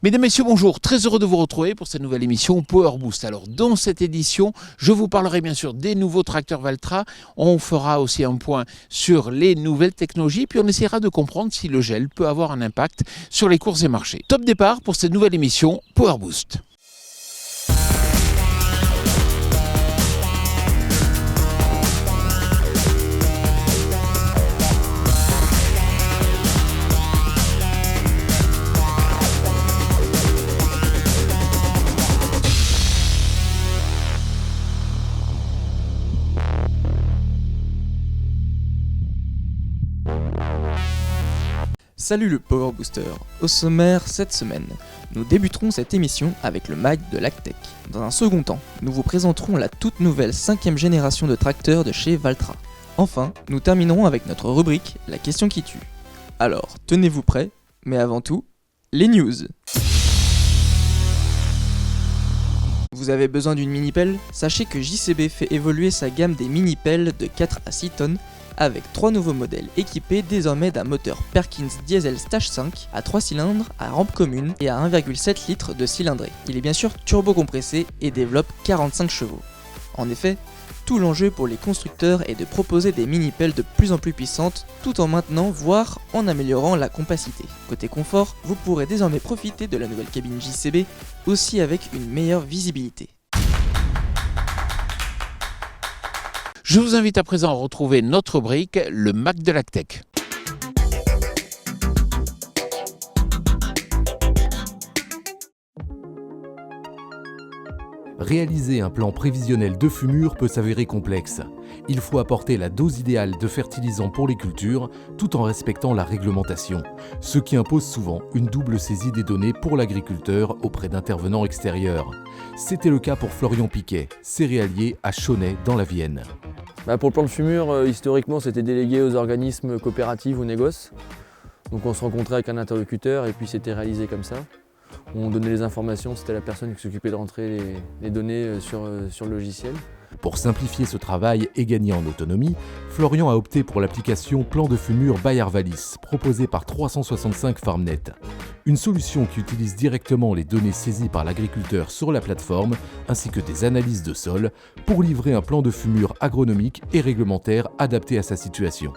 Mesdames, Messieurs, bonjour. Très heureux de vous retrouver pour cette nouvelle émission Power Boost. Alors, dans cette édition, je vous parlerai bien sûr des nouveaux tracteurs Valtra. On fera aussi un point sur les nouvelles technologies, puis on essaiera de comprendre si le gel peut avoir un impact sur les courses et marchés. Top départ pour cette nouvelle émission Power Boost. Salut le Power Booster. Au sommaire cette semaine, nous débuterons cette émission avec le Mag de l'Agtech. Dans un second temps, nous vous présenterons la toute nouvelle 5e génération de tracteurs de chez Valtra. Enfin, nous terminerons avec notre rubrique La question qui tue. Alors, tenez-vous prêts, mais avant tout, les news. Vous avez besoin d'une mini-pelle ? Sachez que JCB fait évoluer sa gamme des mini-pelles de 4 à 6 tonnes avec 3 nouveaux modèles équipés désormais d'un moteur Perkins Diesel Stage 5 à 3 cylindres, à rampe commune et à 1,7 litres de cylindrée. Il est bien sûr turbo-compressé et développe 45 chevaux. En effet, tout l'enjeu pour les constructeurs est de proposer des mini-pelles de plus en plus puissantes tout en maintenant, voire en améliorant la compacité. Côté confort, vous pourrez désormais profiter de la nouvelle cabine JCB, aussi avec une meilleure visibilité. Je vous invite à présent à retrouver notre rubrique, le Mag de l'Agtech. Réaliser un plan prévisionnel de fumure peut s'avérer complexe. Il faut apporter la dose idéale de fertilisants pour les cultures tout en respectant la réglementation, ce qui impose souvent une double saisie des données pour l'agriculteur auprès d'intervenants extérieurs. C'était le cas pour Florian Piquet, céréalier à Chaunet dans la Vienne. Pour le plan de fumure, historiquement, c'était délégué aux organismes coopératifs ou négoces. Donc on se rencontrait avec un interlocuteur et puis c'était réalisé comme ça. On donnait les informations, c'était la personne qui s'occupait de rentrer les données sur le logiciel. Pour simplifier ce travail et gagner en autonomie, Florian a opté pour l'application Plan de fumure by Arvalis, proposée par 365 FarmNet. Une solution qui utilise directement les données saisies par l'agriculteur sur la plateforme, ainsi que des analyses de sol, pour livrer un plan de fumure agronomique et réglementaire adapté à sa situation.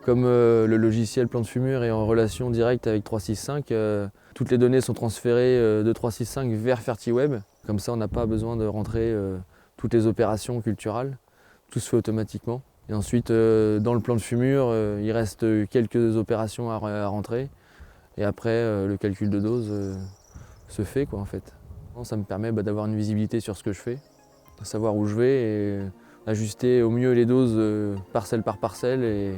Comme le logiciel Plan de fumure est en relation directe avec 365, toutes les données sont transférées de 365 vers FertiWeb. Comme ça, on n'a pas besoin de rentrer toutes les opérations culturales. Tout se fait automatiquement. Et ensuite, dans le plan de fumure, il reste quelques opérations à rentrer. Et après, le calcul de dose se fait, en fait. Ça me permet d'avoir une visibilité sur ce que je fais, de savoir où je vais et ajuster au mieux les doses parcelle par parcelle. Et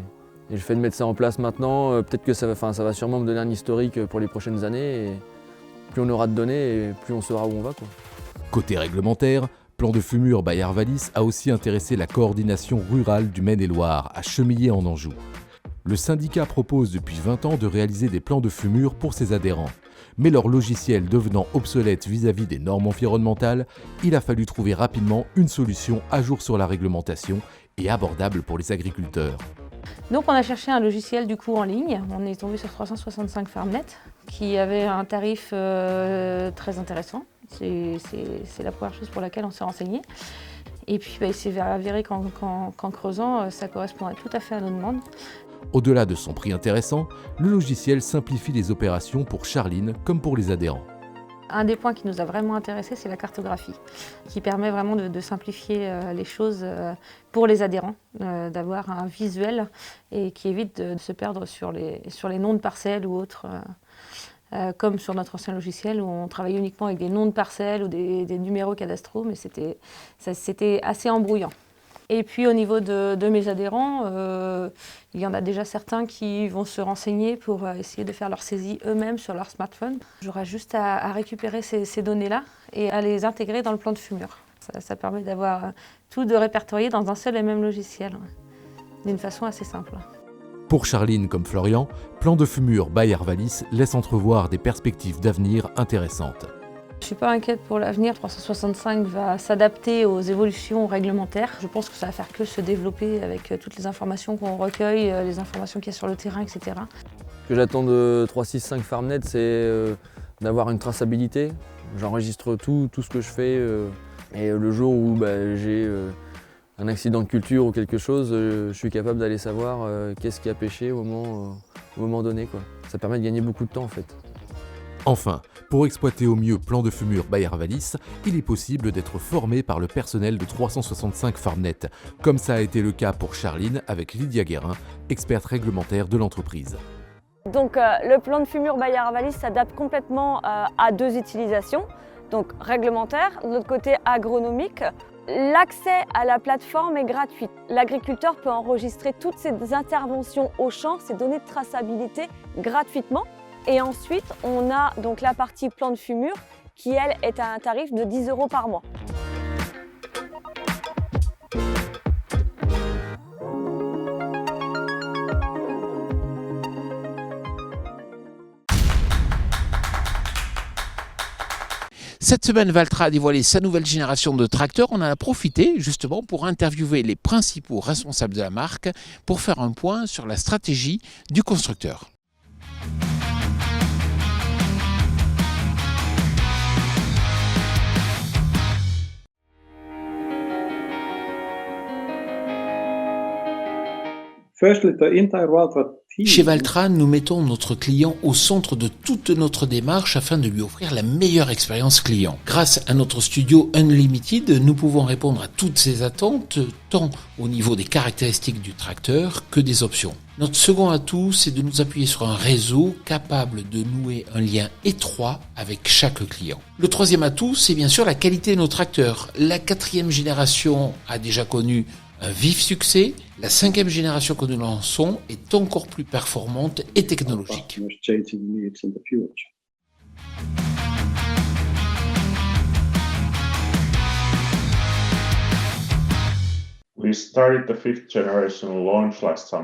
le fait de mettre ça en place maintenant, peut-être que ça va sûrement me donner un historique pour les prochaines années. Et plus on aura de données, et plus on saura où on va, Côté réglementaire, Plan de fumure by Arvalis a aussi intéressé la coordination rurale du Maine-et-Loire, à Chemillé en Anjou. Le syndicat propose depuis 20 ans de réaliser des plans de fumure pour ses adhérents. Mais leur logiciel devenant obsolète vis-à-vis des normes environnementales, il a fallu trouver rapidement une solution à jour sur la réglementation et abordable pour les agriculteurs. Donc on a cherché un logiciel du coup en ligne, on est tombé sur 365 FarmNet qui avait un tarif très intéressant. C'est la première chose pour laquelle on s'est renseigné. Et puis il s'est avéré qu'en creusant, ça correspondait tout à fait à nos demandes. Au-delà de son prix intéressant, le logiciel simplifie les opérations pour Charline comme pour les adhérents. Un des points qui nous a vraiment intéressés, c'est la cartographie, qui permet vraiment de simplifier les choses pour les adhérents, d'avoir un visuel et qui évite de se perdre sur les noms de parcelles ou autres, comme sur notre ancien logiciel où on travaillait uniquement avec des noms de parcelles ou des numéros cadastraux, mais c'était assez embrouillant. Et puis au niveau de mes adhérents, il y en a déjà certains qui vont se renseigner pour essayer de faire leur saisie eux-mêmes sur leur smartphone. J'aurai juste à récupérer ces données-là et à les intégrer dans le plan de fumure. Ça permet d'avoir tout de répertorié dans un seul et même logiciel, d'une façon assez simple. Pour Charline comme Florian, Plan de fumure by Arvalis laisse entrevoir des perspectives d'avenir intéressantes. Je ne suis pas inquiète pour l'avenir. 365 va s'adapter aux évolutions réglementaires. Je pense que ça va faire que se développer avec toutes les informations qu'on recueille, les informations qu'il y a sur le terrain, etc. Ce que j'attends de 365 FarmNet, c'est d'avoir une traçabilité. J'enregistre tout ce que je fais et le jour où j'ai un accident de culture ou quelque chose, je suis capable d'aller savoir qu'est-ce qui a pêché au moment donné, quoi. Ça permet de gagner beaucoup de temps en fait. Enfin, pour exploiter au mieux Plan de Fumure Bayer-Wallis, il est possible d'être formé par le personnel de 365 FarmNet, comme ça a été le cas pour Charline avec Lydia Guérin, experte réglementaire de l'entreprise. Donc le plan de fumure Bayer-Wallis s'adapte complètement à deux utilisations, donc réglementaire, de l'autre côté agronomique. L'accès à la plateforme est gratuit. L'agriculteur peut enregistrer toutes ses interventions au champ, ses données de traçabilité gratuitement. Et ensuite, on a donc la partie plan de fumure qui, elle, est à un tarif de 10 € par mois. Cette semaine, Valtra a dévoilé sa nouvelle génération de tracteurs. On en a profité justement pour interviewer les principaux responsables de la marque pour faire un point sur la stratégie du constructeur. Chez Valtra, nous mettons notre client au centre de toute notre démarche afin de lui offrir la meilleure expérience client. Grâce à notre studio Unlimited, nous pouvons répondre à toutes ses attentes, tant au niveau des caractéristiques du tracteur que des options. Notre second atout, c'est de nous appuyer sur un réseau capable de nouer un lien étroit avec chaque client. Le troisième atout, c'est bien sûr la qualité de nos tracteurs. La 4e génération a déjà connu un vif succès. La 5e génération que nous lançons est encore plus performante et technologique.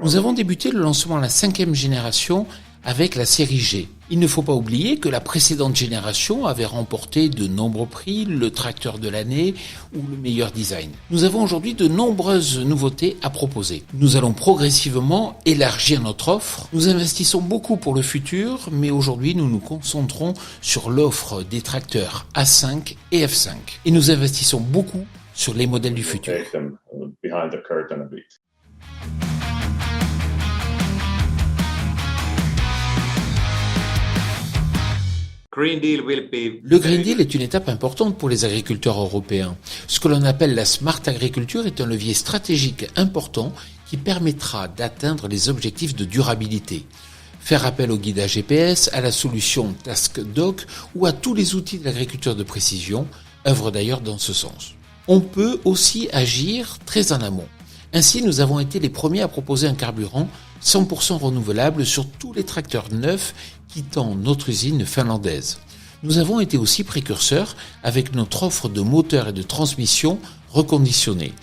Nous avons débuté le lancement de la 5e génération avec la série G. Il ne faut pas oublier que la précédente génération avait remporté de nombreux prix, le tracteur de l'année ou le meilleur design. Nous avons aujourd'hui de nombreuses nouveautés à proposer. Nous allons progressivement élargir notre offre. Nous investissons beaucoup pour le futur, mais aujourd'hui nous nous concentrons sur l'offre des tracteurs A5 et F5. Et nous investissons beaucoup sur les modèles du futur. Le Green Deal est une étape importante pour les agriculteurs européens. Ce que l'on appelle la Smart Agriculture est un levier stratégique important qui permettra d'atteindre les objectifs de durabilité. Faire appel au guidage GPS, à la solution TaskDoc ou à tous les outils de l'agriculture de précision œuvrent d'ailleurs dans ce sens. On peut aussi agir très en amont. Ainsi, nous avons été les premiers à proposer un carburant 100% renouvelable sur tous les tracteurs neufs quittant notre usine finlandaise. Nous avons été aussi précurseurs avec notre offre de moteurs et de transmission reconditionnés.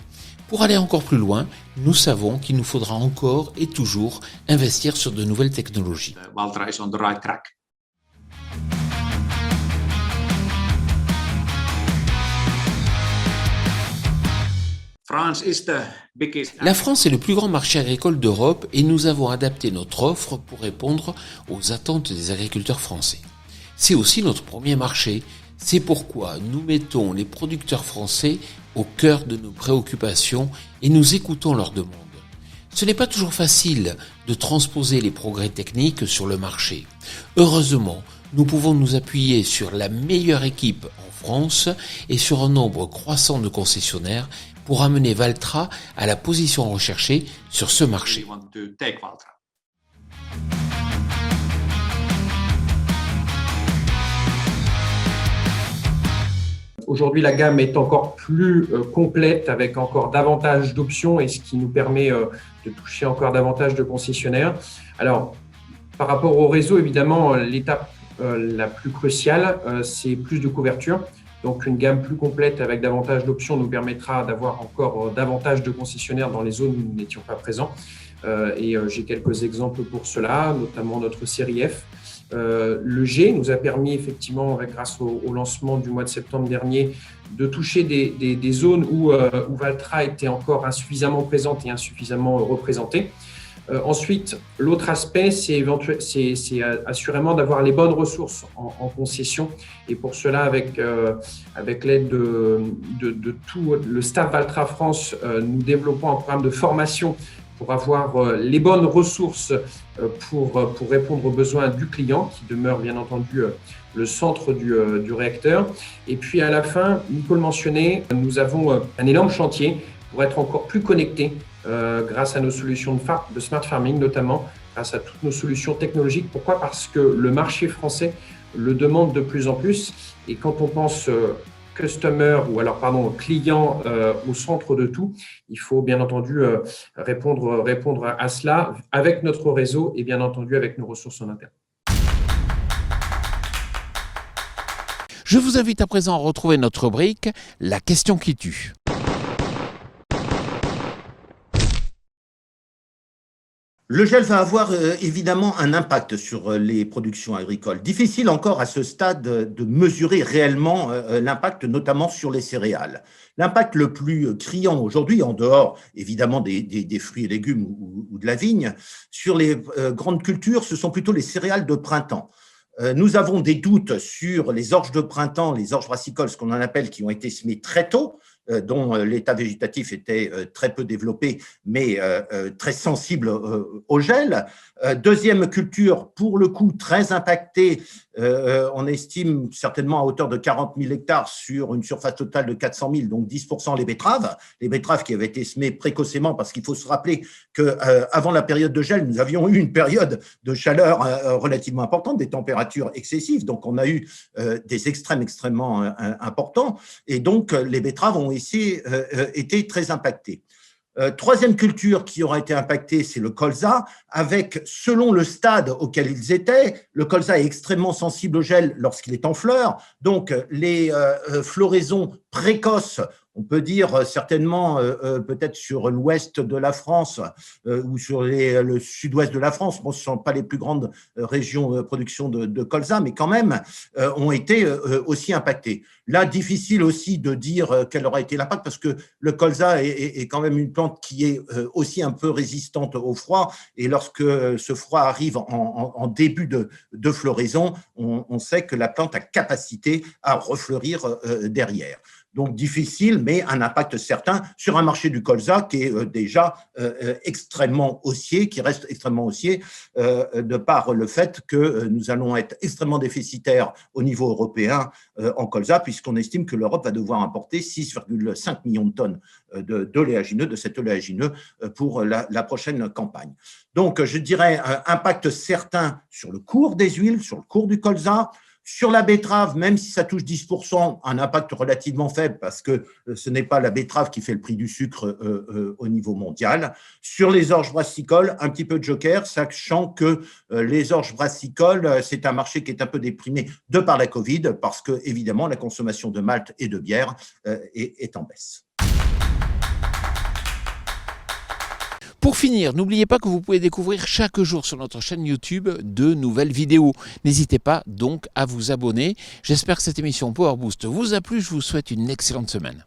Pour aller encore plus loin, nous savons qu'il nous faudra encore et toujours investir sur de nouvelles technologies. Valtra is on the right track. La France est le plus grand marché agricole d'Europe et nous avons adapté notre offre pour répondre aux attentes des agriculteurs français. C'est aussi notre premier marché, c'est pourquoi nous mettons les producteurs français au cœur de nos préoccupations et nous écoutons leurs demandes. Ce n'est pas toujours facile de transposer les progrès techniques sur le marché. Heureusement, nous pouvons nous appuyer sur la meilleure équipe en France et sur un nombre croissant de concessionnaires pour amener Valtra à la position recherchée sur ce marché. Aujourd'hui, la gamme est encore plus complète avec encore davantage d'options et ce qui nous permet de toucher encore davantage de concessionnaires. Alors, par rapport au réseau, évidemment, l'étape la plus cruciale, c'est plus de couverture. Donc, une gamme plus complète avec davantage d'options nous permettra d'avoir encore davantage de concessionnaires dans les zones où nous n'étions pas présents. Et j'ai quelques exemples pour cela, notamment notre série F. Le G nous a permis effectivement, grâce au lancement du mois de septembre dernier, de toucher des zones où Valtra était encore insuffisamment présente et insuffisamment représentée. Ensuite, l'autre aspect, c'est assurément d'avoir les bonnes ressources en concession. Et pour cela, avec l'aide de tout le staff Valtra France, nous développons un programme de formation pour avoir les bonnes ressources pour répondre aux besoins du client, qui demeure bien entendu le centre du réacteur. Et puis à la fin, Nico le mentionnait, nous avons un énorme chantier pour être encore plus connectés grâce à nos solutions de smart farming, notamment grâce à toutes nos solutions technologiques. Pourquoi ? Parce que le marché français le demande de plus en plus. Et quand on pense client au centre de tout, il faut bien entendu répondre à cela avec notre réseau et bien entendu avec nos ressources en interne. Je vous invite à présent à retrouver notre rubrique « La question qui tue ». Le gel va avoir évidemment un impact sur les productions agricoles. Difficile encore à ce stade de mesurer réellement l'impact, notamment sur les céréales. L'impact le plus criant aujourd'hui, en dehors évidemment des fruits et légumes ou de la vigne, sur les grandes cultures, ce sont plutôt les céréales de printemps. Nous avons des doutes sur les orges de printemps, les orges brassicoles, ce qu'on en appelle, qui ont été semées très tôt, dont l'état végétatif était très peu développé, mais très sensible au gel. Deuxième culture, pour le coup, très impactée, on estime certainement à hauteur de 40 000 hectares sur une surface totale de 400 000, donc 10% les betteraves qui avaient été semées précocement, parce qu'il faut se rappeler qu'avant la période de gel, nous avions eu une période de chaleur relativement importante, des températures excessives, donc on a eu des extrêmes extrêmement importants, et donc les betteraves ont été très impactées. Troisième culture qui aura été impactée, c'est le colza, avec, selon le stade auquel ils étaient, le colza est extrêmement sensible au gel lorsqu'il est en fleurs, donc les floraisons précoces, on peut dire certainement peut-être sur l'ouest de la France ou sur le sud-ouest de la France, bon, ce ne sont pas les plus grandes régions de production de colza, mais quand même ont été aussi impactées. Là, difficile aussi de dire quel aura été l'impact, parce que le colza est quand même une plante qui est aussi un peu résistante au froid, et lorsque ce froid arrive en début de floraison, on sait que la plante a capacité à refleurir derrière. Donc difficile, mais un impact certain sur un marché du colza qui est déjà extrêmement haussier, qui reste extrêmement haussier de par le fait que nous allons être extrêmement déficitaires au niveau européen en colza, puisqu'on estime que l'Europe va devoir importer 6,5 millions de tonnes d'oléagineux, de cet oléagineux pour la prochaine campagne. Donc je dirais impact certain sur le cours des huiles, sur le cours du colza. Sur la betterave, même si ça touche 10%, un impact relativement faible parce que ce n'est pas la betterave qui fait le prix du sucre au niveau mondial. Sur les orges brassicoles, un petit peu de joker, sachant que les orges brassicoles, c'est un marché qui est un peu déprimé de par la Covid parce que, évidemment, la consommation de malt et de bière est en baisse. Pour finir, n'oubliez pas que vous pouvez découvrir chaque jour sur notre chaîne YouTube de nouvelles vidéos. N'hésitez pas donc à vous abonner. J'espère que cette émission Power Boost vous a plu. Je vous souhaite une excellente semaine.